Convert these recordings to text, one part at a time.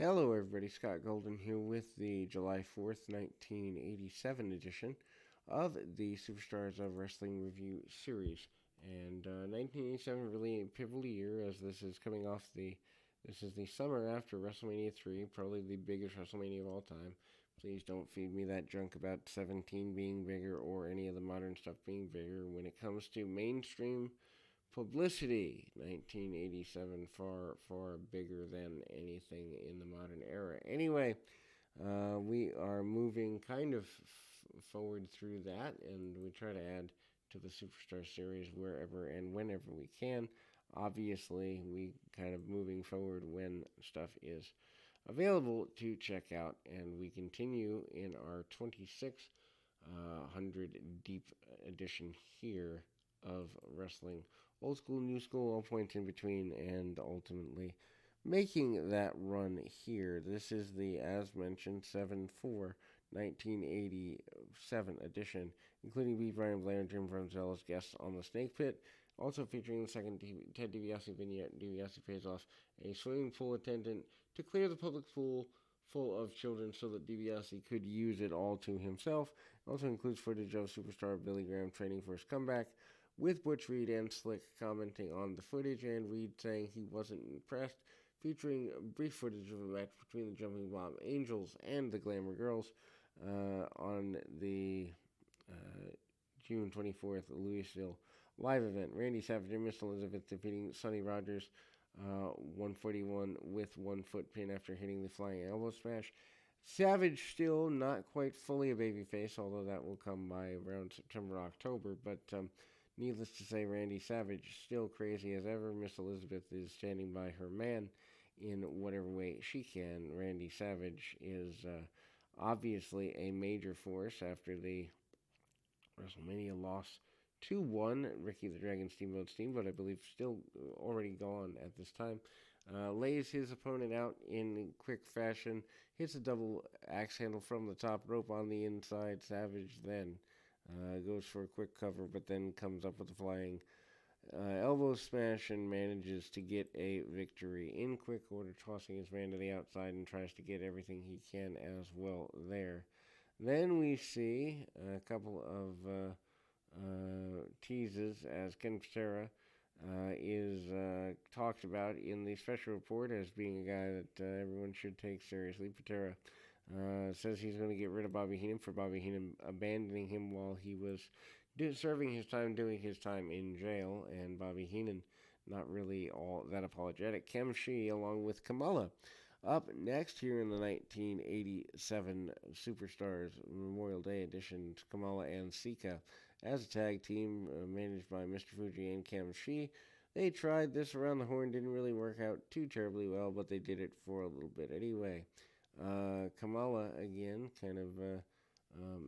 Hello, everybody. Scott Golden here with the July 4th, 1987 edition of the Superstars of Wrestling Review series. And 1987 really a pivotal year as this is the summer after WrestleMania 3, probably the biggest WrestleMania of all time. Please don't feed me that junk about 17 being bigger or any of the modern stuff being bigger. When it comes to mainstream publicity, 1987 far, far bigger than anything in the modern era. Anyway, we are moving kind of forward through that, and we try to add to the Superstar series wherever and whenever we can. Obviously, we kind of moving forward when stuff is available to check out, and we continue in our 2600 deep edition here of wrestling. Old school, new school, all points in between, and ultimately making that run here. This is the, as mentioned, 7/4 1987 edition, including B. Brian Blair and Jim Brunzell as guests on the Snake Pit. Also featuring the second Ted DiBiase vignette. DiBiase pays off a swimming pool attendant to clear the public pool full of children so that DiBiase could use it all to himself. It also includes footage of superstar Billy Graham training for his comeback, with Butch Reed and Slick commenting on the footage, and Reed saying he wasn't impressed, featuring brief footage of a match between the Jumping Bomb Angels and the Glamour Girls on the June 24th Louisville live event. Randy Savage and Miss Elizabeth defeating Sonny Rogers 141 with 1 foot pin after hitting the flying elbow smash. Savage still not quite fully a babyface, although that will come by around September, October, but needless to say, Randy Savage still crazy as ever. Miss Elizabeth is standing by her man in whatever way she can. Randy Savage is obviously a major force after the WrestleMania loss 2-1. Ricky the Dragon Steamboat, I believe, still already gone at this time. Lays his opponent out in quick fashion, hits a double axe handle from the top rope on the inside. Savage then goes for a quick cover, but then comes up with a flying elbow smash and manages to get a victory in quick order, tossing his man to the outside and tries to get everything he can as well there. Then we see a couple of teases as Ken Patera is talked about in the special report as being a guy that everyone should take seriously. Patera says he's going to get rid of Bobby Heenan for Bobby Heenan abandoning him while he was serving his time, doing his time in jail, and Bobby Heenan not really all that apologetic. Kem Shi along with Kamala. Up next here in the 1987 Superstars Memorial Day edition, Kamala and Sika as a tag team managed by Mr. Fuji and Kem Shi. They tried this around the horn, didn't really work out too terribly well, but they did it for a little bit anyway. Kamala, again, kind of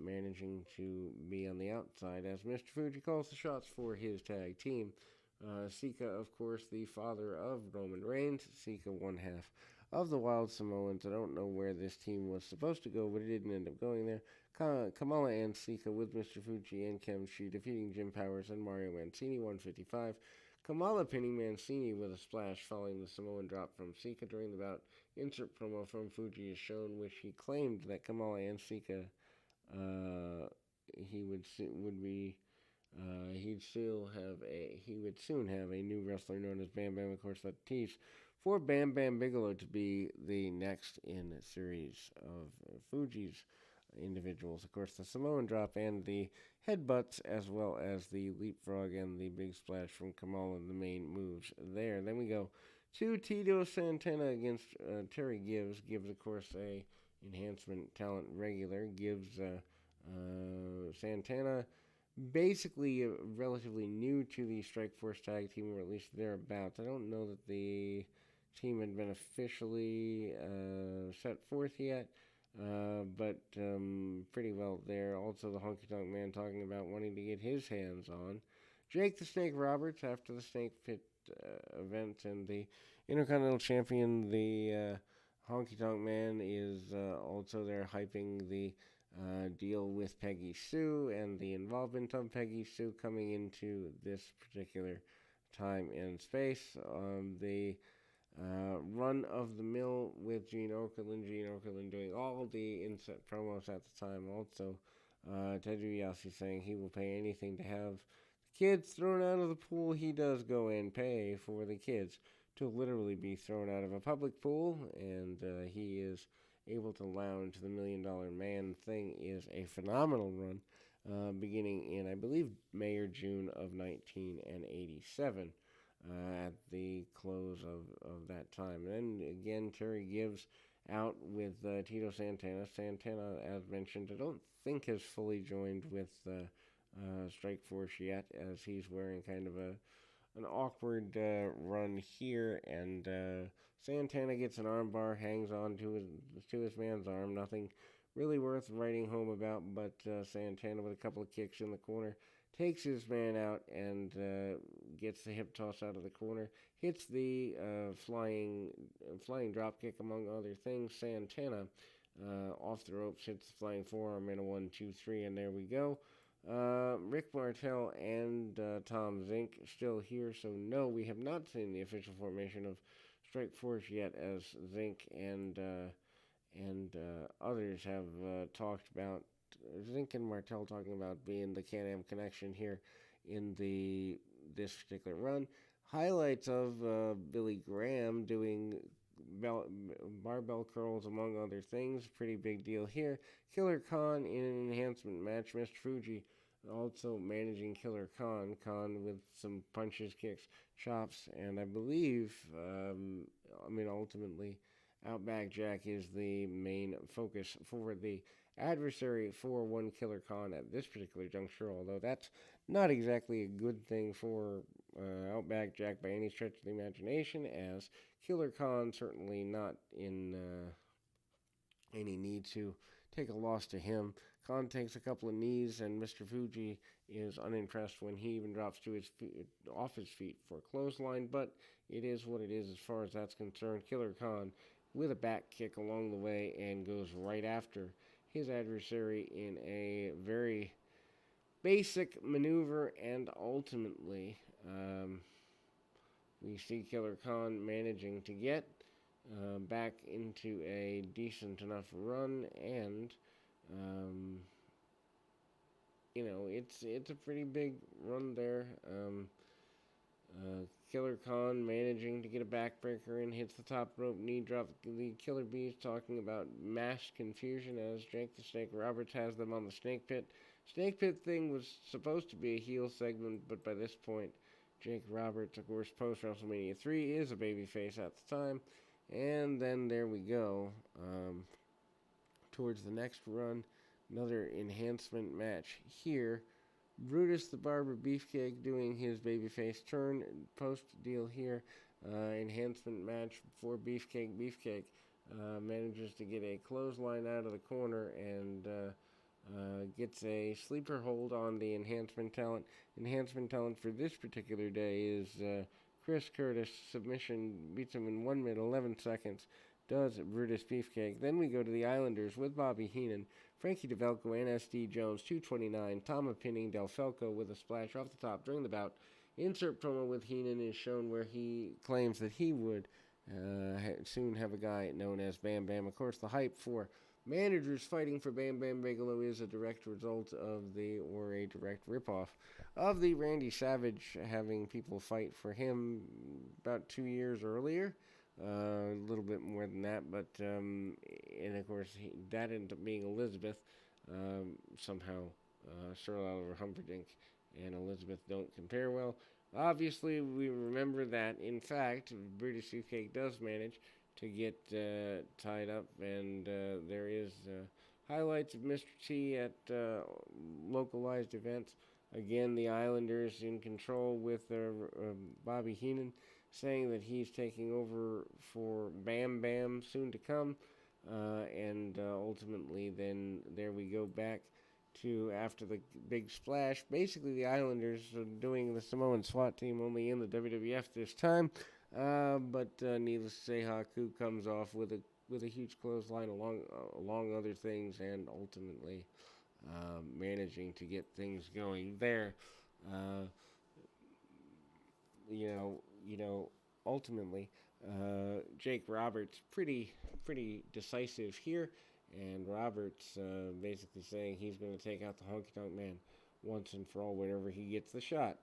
managing to be on the outside as Mr. Fuji calls the shots for his tag team. Sika, of course, the father of Roman Reigns. Sika, one half of the Wild Samoans. I don't know where this team was supposed to go, but it didn't end up going there. Kamala and Sika with Mr. Fuji and Kem Shi defeating Jim Powers and Mario Mancini, 155. Kamala pinning Mancini with a splash following the Samoan drop from Sika during the bout. Insert promo from Fuji is shown, which he claimed that Kamala and Sika he would soon have a new wrestler known as Bam Bam. Of course, that tease for Bam Bam Bigelow to be the next in a series of Fuji's individuals. Of course, the Samoan drop and the headbutts, as well as the leapfrog and the big splash from Kamala, the main moves there. Then we go to Tito Santana against Terry Gibbs. Gibbs, of course, a enhancement talent regular. Gibbs, Santana, basically relatively new to the Strikeforce tag team, or at least thereabouts. I don't know that the team had been officially set forth yet, but pretty well there. Also, the Honky Tonk Man talking about wanting to get his hands on Jake the Snake Roberts after the Snake Pit event, and the Intercontinental Champion, the Honky Tonk Man, is also there hyping the deal with Peggy Sue and the involvement of Peggy Sue coming into this particular time and space. The run of the mill with Gene Okerlund. Gene Okerlund doing all the inset promos at the time. Also, Ted DiBiase saying he will pay anything to have the kids thrown out of the pool. He does go and pay for the kids to literally be thrown out of a public pool, and he is able to lounge. The $1 Million Man thing is a phenomenal run, beginning in, I believe, May or June of 1987. At the close of that time. And then again, Terry Gibbs out with Tito Santana. Santana, as mentioned, I don't think has fully joined with Strike Force yet, as he's wearing kind of an awkward run here. And Santana gets an armbar, hangs on to his man's arm. Nothing really worth writing home about, but Santana with a couple of kicks in the corner takes his man out and gets the hip toss out of the corner, hits the flying drop kick among other things. Santana off the ropes hits the flying forearm in a 1-2-3, and there we go. Rick Martel and Tom Zink still here, so no, we have not seen the official formation of Strike Force yet, as Zink and others have talked about. Zink and Martel talking about being the Can-Am connection here in this particular run. Highlights of Billy Graham doing barbell curls among other things. Pretty big deal here. Killer Khan in an enhancement match. Mr. Fuji also managing Killer Khan. Khan with some punches, kicks, chops, and I believe, ultimately, Outback Jack is the main focus for the adversary for one Killer Khan at this particular juncture, although that's not exactly a good thing for Outback Jack by any stretch of the imagination, as Killer Khan certainly not in any need to take a loss to him. Khan takes a couple of knees, and Mr. Fuji is unimpressed when he even drops to his feet, off his feet for a clothesline, but it is what it is as far as that's concerned. Killer Khan with a back kick along the way and goes right after his adversary in a very basic maneuver, and ultimately we see Killer Khan managing to get back into a decent enough run, and it's a pretty big run there. Killer Khan managing to get a backbreaker and hits the top rope knee drop. The Killer Bees talking about mass confusion as Jake the Snake Roberts has them on the Snake Pit. Snake Pit thing was supposed to be a heel segment, but by this point, Jake Roberts, of course, post WrestleMania 3 is a babyface at the time. And then there we go. Towards the next run, another enhancement match here. Brutus the Barber Beefcake doing his babyface turn post deal here. Enhancement match for Beefcake. Beefcake manages to get a clothesline out of the corner and gets a sleeper hold on the enhancement talent. Enhancement talent for this particular day is Chris Curtis. Submission beats him in 1 minute 11 seconds. Does Brutus Beefcake. Then we go to the Islanders with Bobby Heenan, Frankie DeValco, and S.D. Jones, 229. Tama pinning Del Falco with a splash off the top during the bout. Insert promo with Heenan is shown where he claims that he would soon have a guy known as Bam Bam. Of course, the hype for managers fighting for Bam Bam Bigelow is a direct result of or a direct ripoff of the Randy Savage having people fight for him about 2 years earlier. A little bit more than that, but and of course that ended up being Elizabeth. Somehow Cheryl Oliver Humperdinck and Elizabeth don't compare well. Obviously, we remember that in fact British Beefcake does manage to get tied up, and there is highlights of Mr. T at localized events. Again, the Islanders in control with Bobby Heenan, saying that he's taking over for Bam Bam soon to come. And ultimately, then there we go back to after the big splash. Basically, the Islanders are doing the Samoan SWAT team only in the WWF this time. But needless to say, Haku comes off with a huge clothesline along other things, and ultimately managing to get things going there. Ultimately, Jake Roberts pretty decisive here, and Roberts basically saying he's going to take out the Honky Tonk Man once and for all whenever he gets the shot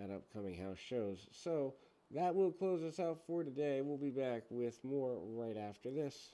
at upcoming house shows. So that will close us out for today. We'll be back with more right after this.